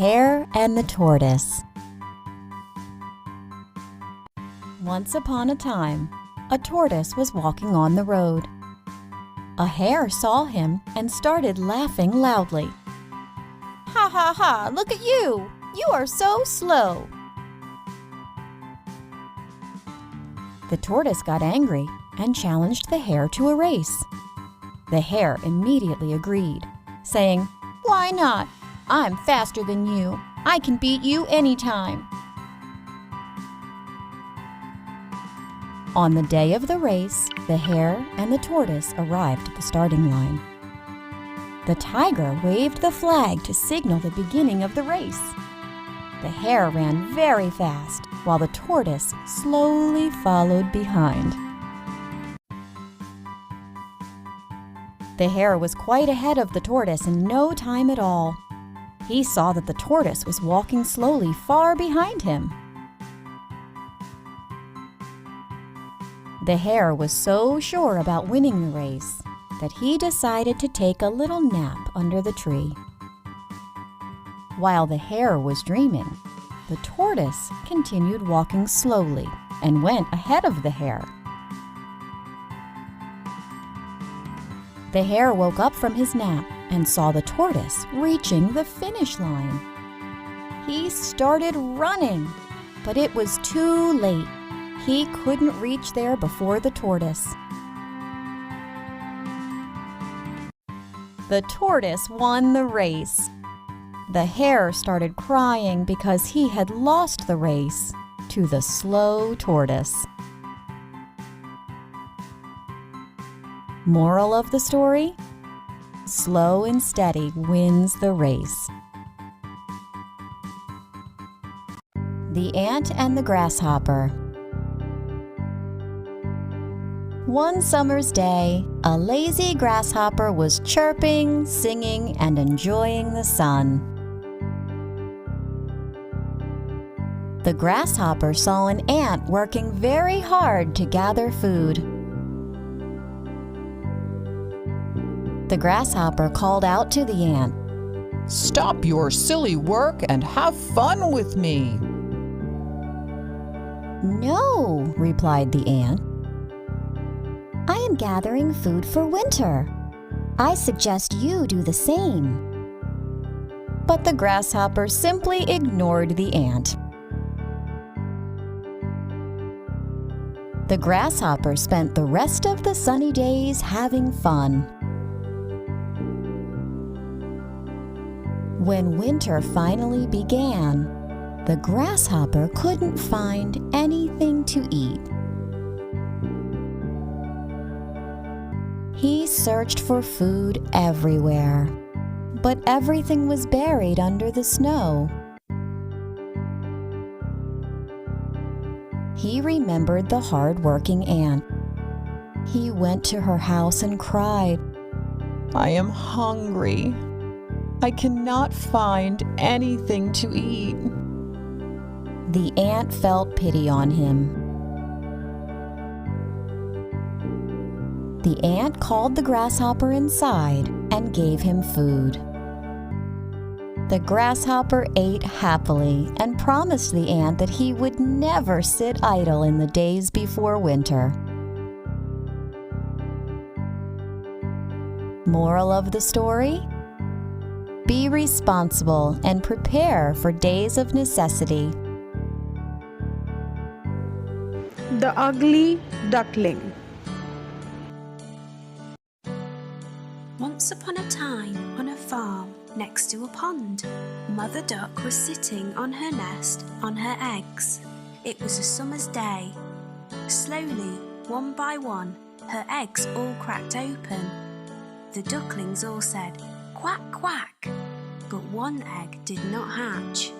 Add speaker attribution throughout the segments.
Speaker 1: Hare and the Tortoise. Once upon a time, a tortoise was walking on the road. A hare saw him and started laughing loudly. "Ha ha ha, look at you! You are so slow!" The tortoise got angry and challenged the hare to a race. The hare immediately agreed, saying, "Why not? I'm faster than you. I can beat you anytime." On the day of the race, the hare and the tortoise arrived at the starting line. The tiger waved the flag to signal the beginning of the race. The hare ran very fast, while the tortoise slowly followed behind. The hare was quite ahead of the tortoise in no time at all. He saw that the tortoise was walking slowly far behind him. The hare was so sure about winning the race that he decided to take a little nap under the tree. While the hare was dreaming, the tortoise continued walking slowly and went ahead of the hare. The hare woke up from his nap and saw the tortoise reaching the finish line. He started running, but it was too late. He couldn't reach there before the tortoise. The tortoise won the race. The hare started crying because he had lost the race to the slow tortoise. Moral of the story? Slow and steady wins the race. The Ant and the Grasshopper. One summer's day, a lazy grasshopper was chirping, singing, and enjoying the sun. The grasshopper saw an ant working very hard to gather food. The grasshopper called out to the ant,
Speaker 2: "Stop your silly work and have fun with me."
Speaker 1: "No," replied the ant. "I am gathering food for winter. I suggest you do the same." But the grasshopper simply ignored the ant. The grasshopper spent the rest of the sunny days having fun. When winter finally began, the grasshopper couldn't find anything to eat. He searched for food everywhere, but everything was buried under the snow. He remembered the hard-working ant. He went to her house and cried,
Speaker 2: "I am hungry. I cannot find anything to eat."
Speaker 1: The ant felt pity on him. The ant called the grasshopper inside and gave him food. The grasshopper ate happily and promised the ant that he would never sit idle in the days before winter. Moral of the story? Be responsible and prepare for days of necessity.
Speaker 3: The Ugly Duckling.
Speaker 4: Once upon a time, on a farm next to a pond, Mother Duck was sitting on her nest on her eggs. It was a summer's day. Slowly, one by one, her eggs all cracked open. The ducklings all said, "Quack, quack," but one egg did not hatch.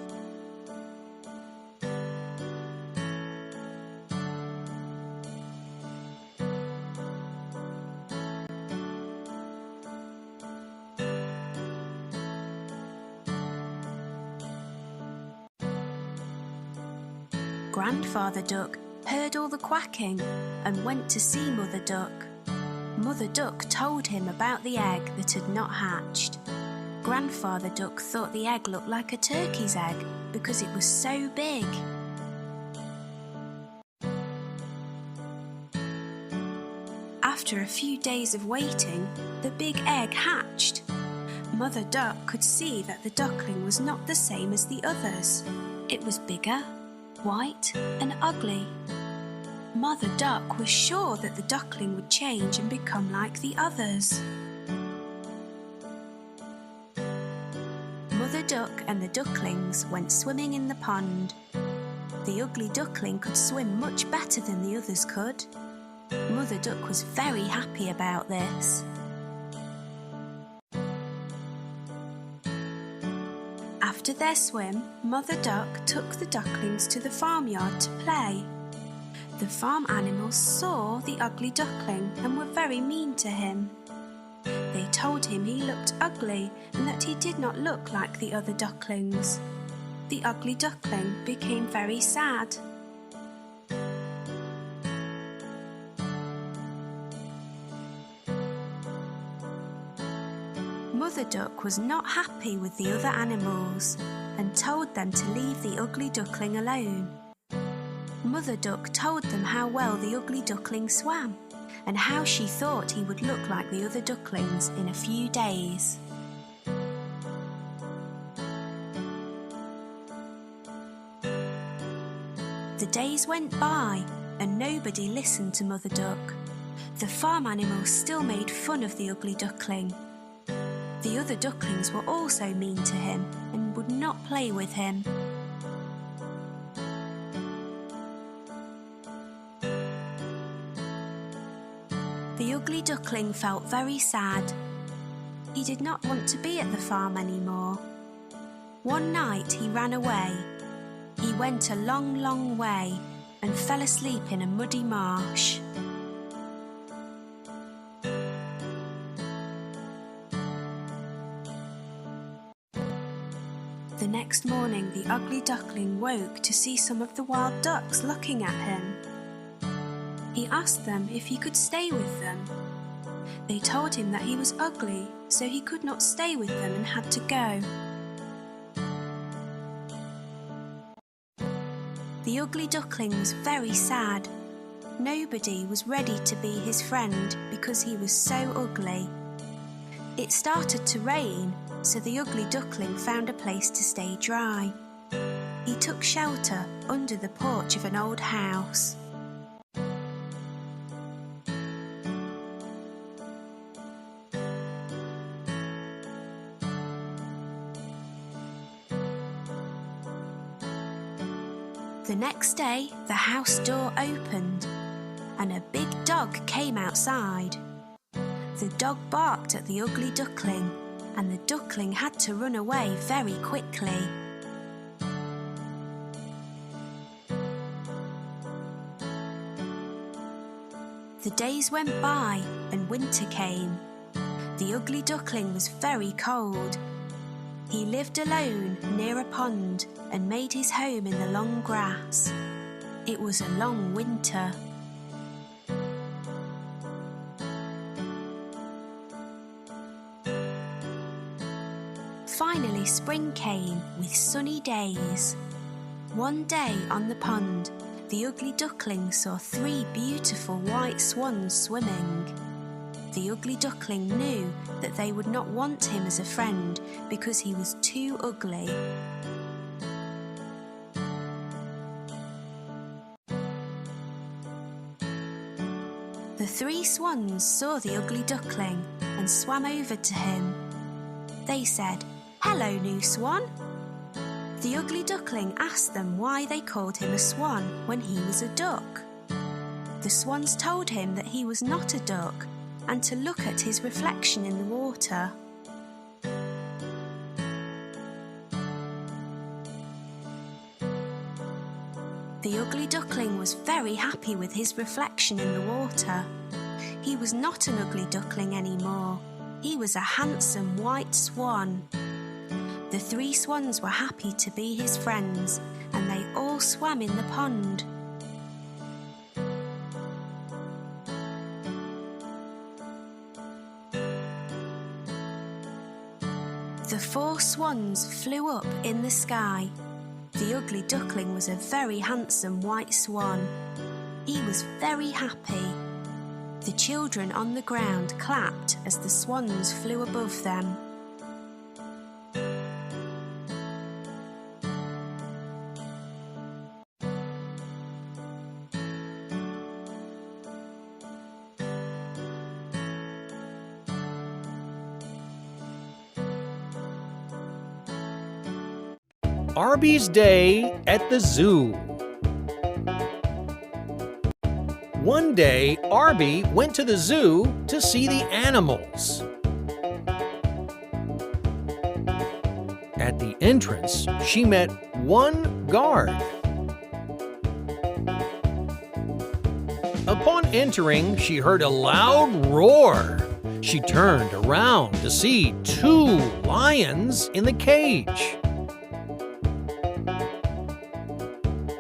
Speaker 4: Grandfather Duck heard all the quacking and went to see Mother Duck. Mother Duck told him about the egg that had not hatched. Grandfather Duck thought the egg looked like a turkey's egg because it was so big. After a few days of waiting, the big egg hatched. Mother Duck could see that the duckling was not the same as the others. It was bigger, white, and ugly. Mother Duck was sure that the duckling would change and become like the others. Mother Duck and the ducklings went swimming in the pond. The ugly duckling could swim much better than the others could. Mother Duck was very happy about this. After their swim, Mother Duck took the ducklings to the farmyard to play. The farm animals saw the ugly duckling and were very mean to him. They told him he looked ugly and that he did not look like the other ducklings. The ugly duckling became very sad. Mother Duck was not happy with the other animals and told them to leave the ugly duckling alone. Mother Duck told them how well the ugly duckling swam and how she thought he would look like the other ducklings in a few days. The days went by and nobody listened to Mother Duck. The farm animals still made fun of the ugly duckling. The other ducklings were also mean to him and would not play with him. The ugly duckling felt very sad. He did not want to be at the farm anymore. One night he ran away. He went a long, long way and fell asleep in a muddy marsh. The next morning, the ugly duckling woke to see some of the wild ducks looking at him. He asked them if he could stay with them. They told him that he was ugly, so he could not stay with them and had to go. The ugly duckling was very sad. Nobody was ready to be his friend because he was so ugly. It started to rain, so the ugly duckling found a place to stay dry. He took shelter under the porch of an old house. The next day, the house door opened and a big dog came outside. The dog barked at the ugly duckling and the duckling had to run away very quickly. The days went by and winter came. The ugly duckling was very cold. He lived alone near a pond and made his home in the long grass. It was a long winter. Finally, spring came with sunny days. One day on the pond, the ugly duckling saw 3 beautiful white swans swimming. The ugly duckling knew that they would not want him as a friend because he was too ugly. The 3 swans saw the ugly duckling and swam over to him. They said, "Hello, new swan." The ugly duckling asked them why they called him a swan when he was a duck. The swans told him that he was not a duck and to look at his reflection in the water. The ugly duckling was very happy with his reflection in the water. He was not an ugly duckling anymore. He was a handsome white swan. The 3 swans were happy to be his friends, and they all swam in the pond. The 4 swans flew up in the sky. The ugly duckling was a very handsome white swan. He was very happy. The children on the ground clapped as the swans flew above them.
Speaker 5: Aarbhy's Day at the Zoo. One day, Aarbhy went to the zoo to see the animals. At the entrance, she met one guard. Upon entering, she heard a loud roar. She turned around to see 2 lions in the cage.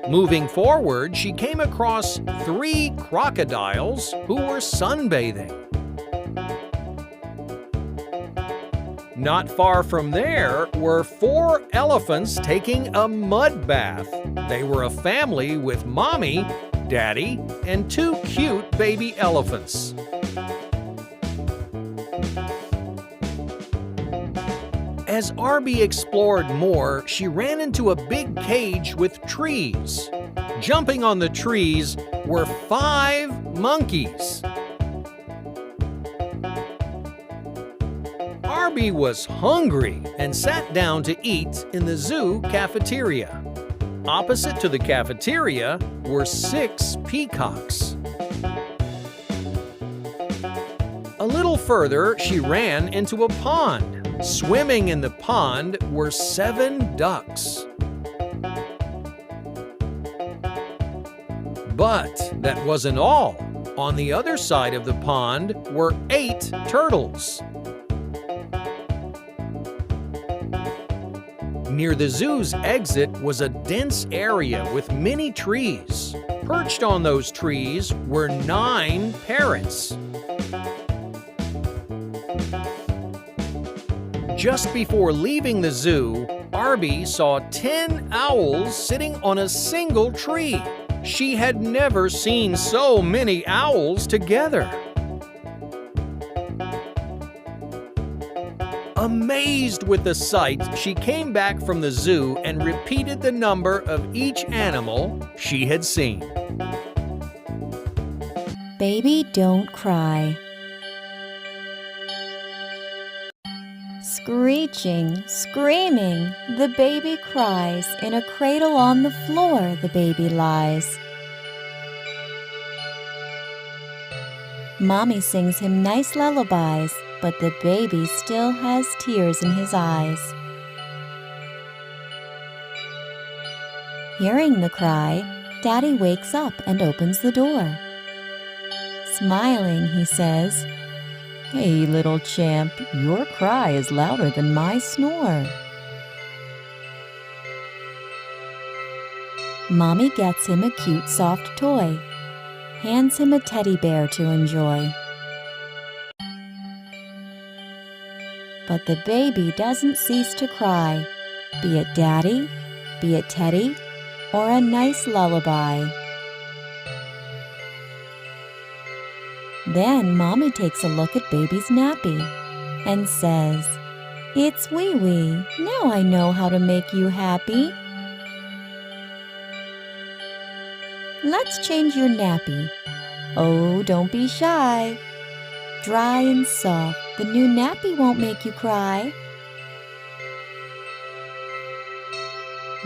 Speaker 5: Moving forward, she came across 3 crocodiles who were sunbathing. Not far from there were 4 elephants taking a mud bath. They were a family with Mommy, Daddy, and 2 cute baby elephants. As Aarbhy explored more, she ran into a big cage with trees. Jumping on the trees were 5 monkeys. Aarbhy was hungry and sat down to eat in the zoo cafeteria. Opposite to the cafeteria were 6 peacocks. A little further, she ran into a pond. Swimming in the pond were 7 ducks. But that wasn't all. On the other side of the pond were 8 turtles. Near the zoo's exit was a dense area with many trees. Perched on those trees were 9 parrots. Just before leaving the zoo, Aarbhy saw 10 owls sitting on a single tree. She had never seen so many owls together. Amazed with the sight, she came back from the zoo and repeated the number of each animal she had seen.
Speaker 1: Baby, don't cry. Screeching, screaming, the baby cries. In a cradle on the floor, the baby lies. Mommy sings him nice lullabies, but the baby still has tears in his eyes. Hearing the cry, Daddy wakes up and opens the door. Smiling, he says, "Hey, little champ, your cry is louder than my snore." Mommy gets him a cute soft toy, hands him a teddy bear to enjoy. But the baby doesn't cease to cry, be it Daddy, be it Teddy, or a nice lullaby. Then Mommy takes a look at baby's nappy and says, "It's wee wee, now I know how to make you happy. Let's change your nappy. Oh, don't be shy. Dry and soft, the new nappy won't make you cry."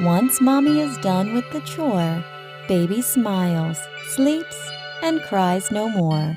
Speaker 1: Once Mommy is done with the chore, baby smiles, sleeps, and cries no more.